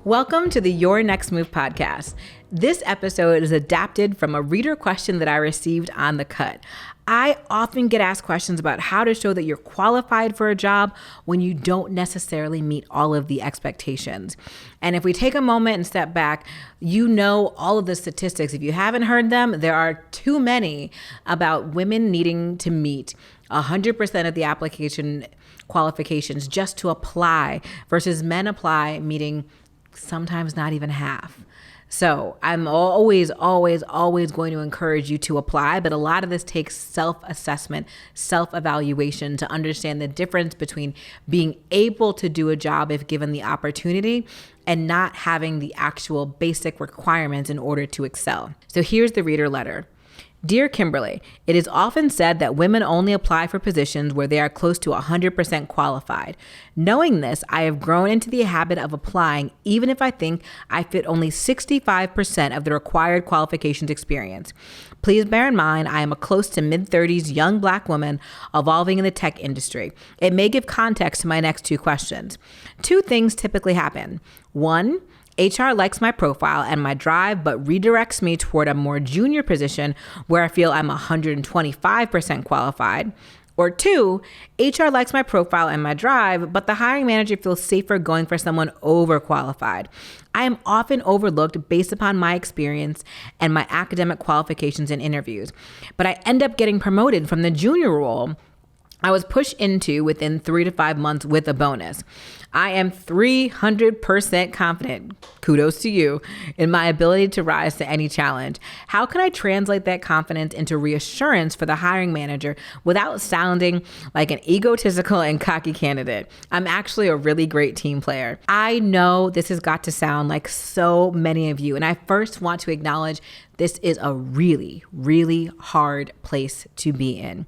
Welcome to the Your Next Move podcast. This episode is adapted from a reader question that I received on The Cut. I often get asked questions about how to show that you're qualified for a job when you don't necessarily meet all of the expectations. And if we take a moment and step back, you know all of the statistics. If you haven't heard them, there are too many about women needing to meet 100% of the application qualifications just to apply versus men apply meeting sometimes not even half. So I'm always going to encourage you to apply, but a lot of this takes self-assessment, self-evaluation to understand the difference between being able to do a job if given the opportunity and not having the actual basic requirements in order to excel. So here's the reader letter. Dear Kimberly, it is often said that women only apply for positions where they are close to 100% qualified. Knowing this, I have grown into the habit of applying even if I think I fit only 65% of the required qualifications experience. Please bear in mind, I am a close to mid-30s young Black woman evolving in the tech industry. It may give context to my next two questions. Two things typically happen. One, HR likes my profile and my drive, but redirects me toward a more junior position where I feel I'm 125% qualified. Or two, HR likes my profile and my drive, but the hiring manager feels safer going for someone overqualified. I am often overlooked based upon my experience and my academic qualifications in interviews, but I end up getting promoted from the junior role I was pushed into within 3 to 5 months with a bonus. I am 300% confident, kudos to you, in my ability to rise to any challenge. How can I translate that confidence into reassurance for the hiring manager without sounding like an egotistical and cocky candidate? I'm actually a really great team player. I know this has got to sound like so many of you, and I first want to acknowledge this is a really, really hard place to be in.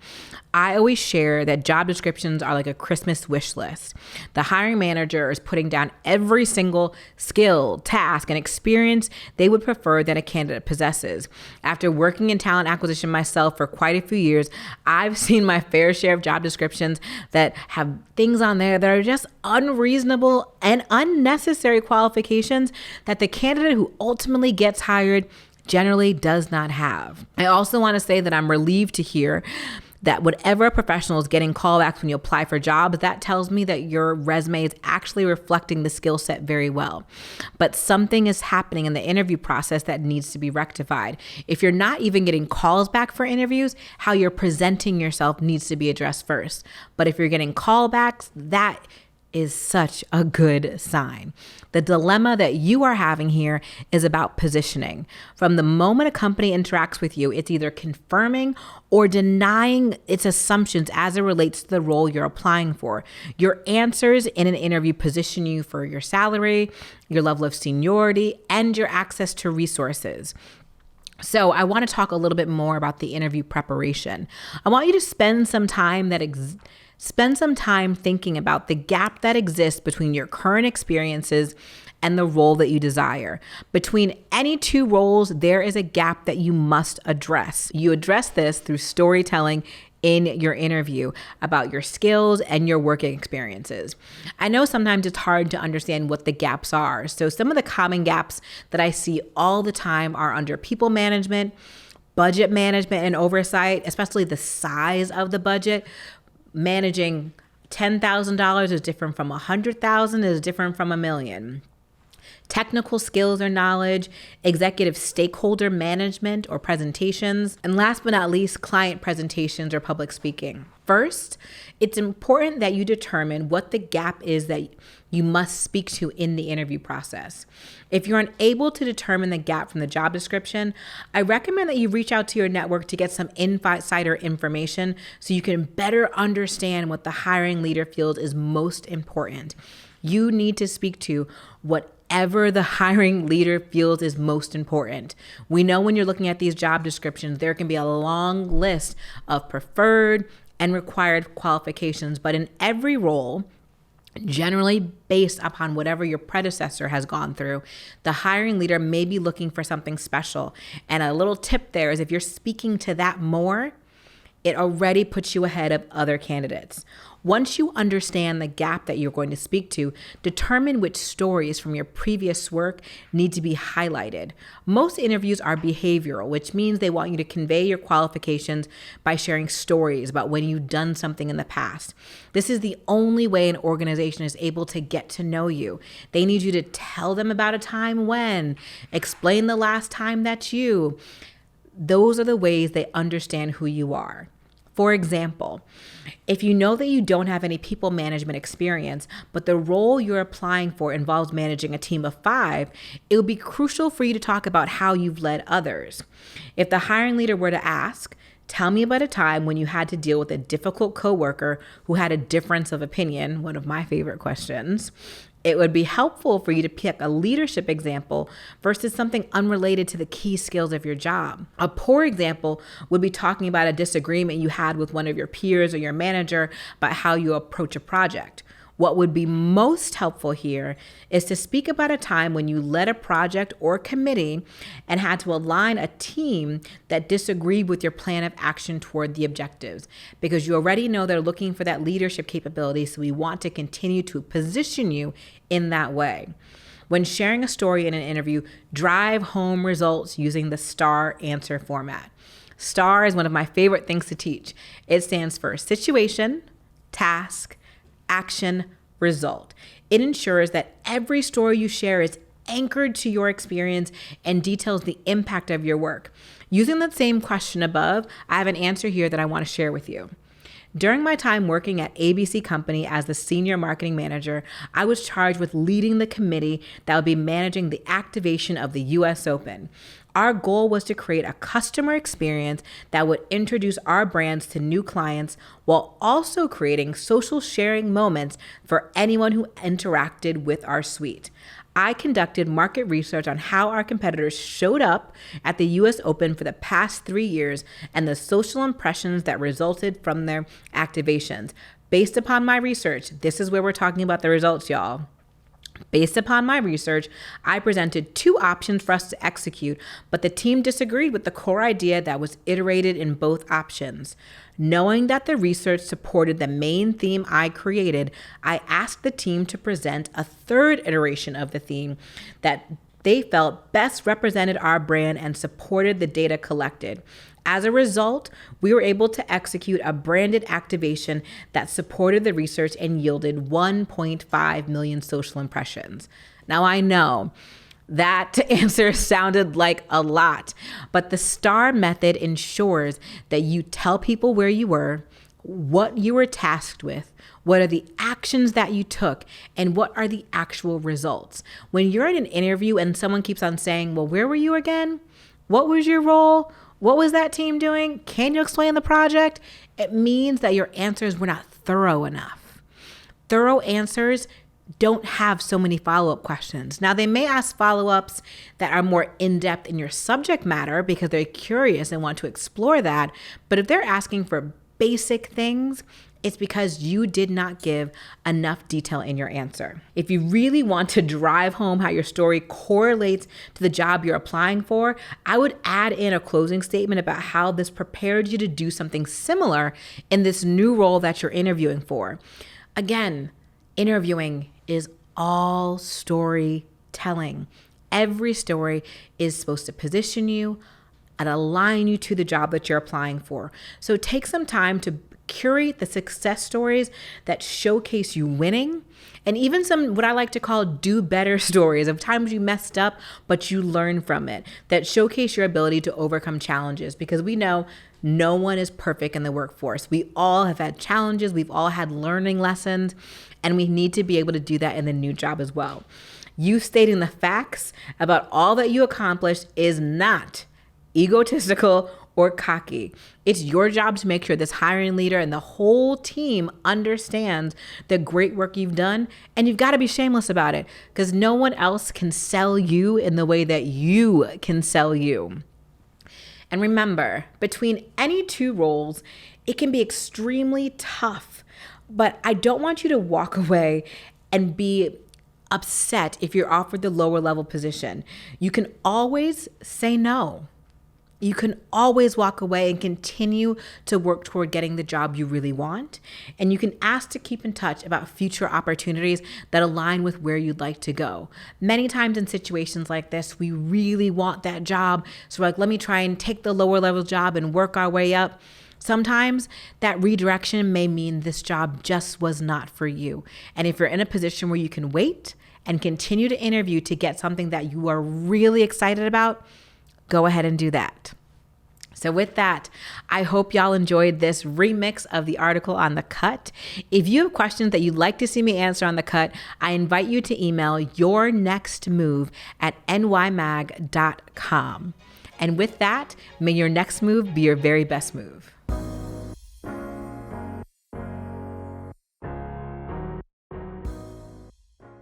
I always share that job descriptions are like a Christmas wish list. The hiring manager is putting down every single skill, task, and experience they would prefer that a candidate possesses. After working in talent acquisition myself for quite a few years, I've seen my fair share of job descriptions that have things on there that are just unreasonable and unnecessary qualifications that the candidate who ultimately gets hired generally does not have. I also want to say that I'm relieved to hear that whatever a professional is getting callbacks when you apply for jobs, that tells me that your resume is actually reflecting the skill set very well. But something is happening in the interview process that needs to be rectified. If you're not even getting calls back for interviews, how you're presenting yourself needs to be addressed first. But if you're getting callbacks, that is such a good sign. The dilemma that you are having here is about positioning. From the moment a company interacts with you, it's either confirming or denying its assumptions as it relates to the role you're applying for. Your answers in an interview position you for your salary, your level of seniority, and your access to resources. So I want to talk a little bit more about the interview preparation. I want you to spend some time thinking about the gap that exists between your current experiences and the role that you desire. Between any two roles, there is a gap that you must address. You address this through storytelling in your interview about your skills and your working experiences. I know sometimes it's hard to understand what the gaps are. So some of the common gaps that I see all the time are under people management, budget management and oversight, especially the size of the budget. Managing $10,000 is different from $100,000 is different from $1 million. Technical skills or knowledge, executive stakeholder management or presentations, and last but not least, client presentations or public speaking. First, it's important that you determine what the gap is that you must speak to in the interview process. If you're unable to determine the gap from the job description, I recommend that you reach out to your network to get some insider information so you can better understand what the hiring leader feels is most important. You need to speak to whatever the hiring leader feels is most important. We know when you're looking at these job descriptions, there can be a long list of preferred and required qualifications, but in every role, generally based upon whatever your predecessor has gone through, the hiring leader may be looking for something special. And a little tip there is if you're speaking to that more, it already puts you ahead of other candidates. Once you understand the gap that you're going to speak to, determine which stories from your previous work need to be highlighted. Most interviews are behavioral, which means they want you to convey your qualifications by sharing stories about when you've done something in the past. This is the only way an organization is able to get to know you. They need you to tell them about a time when, explain the last time that you. Those are the ways they understand who you are. For example, if you know that you don't have any people management experience, but the role you're applying for involves managing a team of 5, it would be crucial for you to talk about how you've led others. If the hiring leader were to ask, tell me about a time when you had to deal with a difficult coworker who had a difference of opinion, one of my favorite questions, it would be helpful for you to pick a leadership example versus something unrelated to the key skills of your job. A poor example would be talking about a disagreement you had with one of your peers or your manager about how you approach a project. What would be most helpful here is to speak about a time when you led a project or committee and had to align a team that disagreed with your plan of action toward the objectives, because you already know they're looking for that leadership capability, so we want to continue to position you in that way. When sharing a story in an interview, drive home results using the STAR answer format. STAR is one of my favorite things to teach. It stands for situation, task, action, result. It ensures that every story you share is anchored to your experience and details the impact of your work. Using the same question above, I have an answer here that I want to share with you. During my time working at ABC Company as the senior marketing manager, I was charged with leading the committee that would be managing the activation of the US Open. Our goal was to create a customer experience that would introduce our brands to new clients while also creating social sharing moments for anyone who interacted with our suite. I conducted market research on how our competitors showed up at the US Open for the past 3 years and the social impressions that resulted from their activations. Based upon my research, this is where we're talking about the results, y'all. Based upon my research, I presented 2 options for us to execute, but the team disagreed with the core idea that was iterated in both options. Knowing that the research supported the main theme I created, I asked the team to present a 3rd iteration of the theme that they felt best represented our brand and supported the data collected. As a result, we were able to execute a branded activation that supported the research and yielded 1.5 million social impressions. Now I know that answer sounded like a lot, but the STAR method ensures that you tell people where you were, what you were tasked with, what are the actions that you took, and what are the actual results. When you're in an interview and someone keeps on saying, well, where were you again? What was your role? What was that team doing? Can you explain the project? It means that your answers were not thorough enough. Thorough answers don't have so many follow-up questions. Now, they may ask follow-ups that are more in-depth in your subject matter because they're curious and want to explore that. But if they're asking for basic things, it's because you did not give enough detail in your answer. If you really want to drive home how your story correlates to the job you're applying for, I would add in a closing statement about how this prepared you to do something similar in this new role that you're interviewing for. Again, interviewing is all storytelling. Every story is supposed to position you and align you to the job that you're applying for. So take some time to curate the success stories that showcase you winning, and even some what I like to call do better stories of times you messed up but you learn from it, that showcase your ability to overcome challenges, because we know no one is perfect in the workforce. We all have had challenges, we've all had learning lessons, and we need to be able to do that in the new job as well. You stating the facts about all that you accomplished is not egotistical or cocky. It's your job to make sure this hiring leader and the whole team understands the great work you've done, and you've got to be shameless about it because no one else can sell you in the way that you can sell you. And remember, between any 2 roles, it can be extremely tough, but I don't want you to walk away and be upset if you're offered the lower level position. You can always say no. You can always walk away and continue to work toward getting the job you really want. And you can ask to keep in touch about future opportunities that align with where you'd like to go. Many times in situations like this, we really want that job. So we're like, let me try and take the lower level job and work our way up. Sometimes that redirection may mean this job just was not for you. And if you're in a position where you can wait and continue to interview to get something that you are really excited about, go ahead and do that. So with that, I hope y'all enjoyed this remix of the article on the cut. If you have questions that you'd like to see me answer on the cut, I invite you to email yournextmove@nymag.com. And with that, may your next move be your very best move.